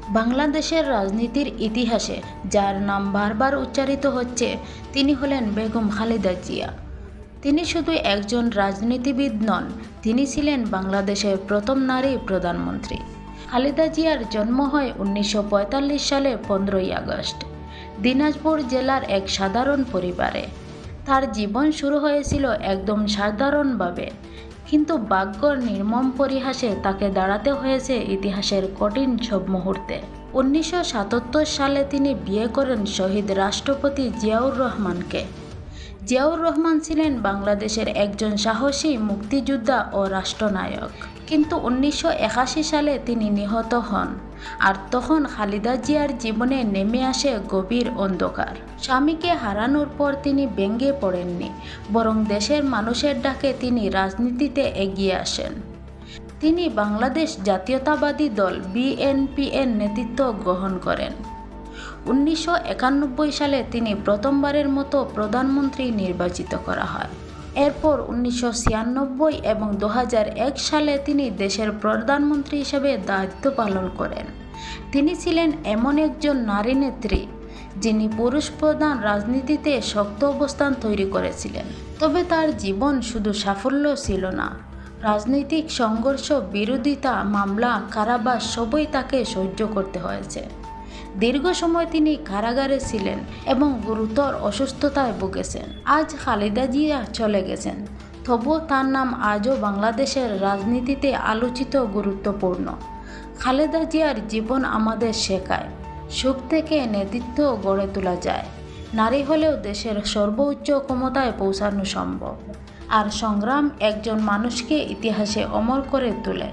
বাংলাদেশের রাজনীতির ইতিহাসে যার নাম বারবার উচ্চারিত হচ্ছে তিনি হলেন বেগম খালেদা জিয়া। তিনি শুধু একজন রাজনীতিবিদ নন, তিনি ছিলেন বাংলাদেশের প্রথম নারী প্রধানমন্ত্রী। খালেদা জিয়ার জন্ম হয় 1945 সালে 15ই আগস্ট দিনাজপুর জেলার এক সাধারণ পরিবারে। তার জীবন শুরু হয়েছিল একদম সাধারণভাবে, কিন্তু ভাগ্যর নির্মম পরিহাসে তাকে দাঁড়াতে হয়েছে ইতিহাসের কঠিন সব মুহূর্তে। 1977 সালে তিনি বিয়ে করেন শহীদ রাষ্ট্রপতি জিয়াউর রহমানকে। জিয়াউর রহমান ছিলেন বাংলাদেশের একজন সাহসী মুক্তিযোদ্ধা ও রাষ্ট্রনায়ক, কিন্তু 1981 সালে তিনি নিহত হন। আর তখন খালেদা জিয়ার জীবনে নেমে আসে গভীর অন্ধকার। স্বামীকে হারানোর পর তিনি ভেঙে পড়েননি, বরং দেশের মানুষের ডাকে তিনি রাজনীতিতে এগিয়ে আসেন। তিনি বাংলাদেশ জাতীয়তাবাদী দল বিএনপি-এর নেতৃত্ব গ্রহণ করেন। 1991 সালে তিনি প্রথমবারের মতো প্রধানমন্ত্রী নির্বাচিত করা হয়। এরপর 1996 এবং 2001 সালে তিনি দেশের প্রধানমন্ত্রী হিসেবে দায়িত্ব পালন করেন। তিনি ছিলেন এমন একজন নারী নেত্রী যিনি পুরুষ প্রধান রাজনীতিতে শক্ত অবস্থান তৈরি করেছিলেন। তবে তার জীবন শুধু সাফল্য ছিল না, রাজনৈতিক সংঘর্ষ, বিরোধিতা, মামলা, কারাবাস সবই তাকে সহ্য করতে হয়েছে। দীর্ঘ সময় তিনি কারাগারে ছিলেন এবং গুরুতর অসুস্থতায় ভুগেছেন। আজ খালেদা জিয়া চলে গেছেন, তবুও তার নাম আজও বাংলাদেশের রাজনীতিতে আলোচিত, গুরুত্বপূর্ণ। খালেদা জিয়ার জীবন আমাদের শেখায়, সুখ থেকে নেতৃত্ব গড়ে তোলা যায়। নারী হলেও দেশের সর্বোচ্চ ক্ষমতায় পৌঁছানো সম্ভব, আর সংগ্রাম একজন মানুষকে ইতিহাসে অমর করে তোলে।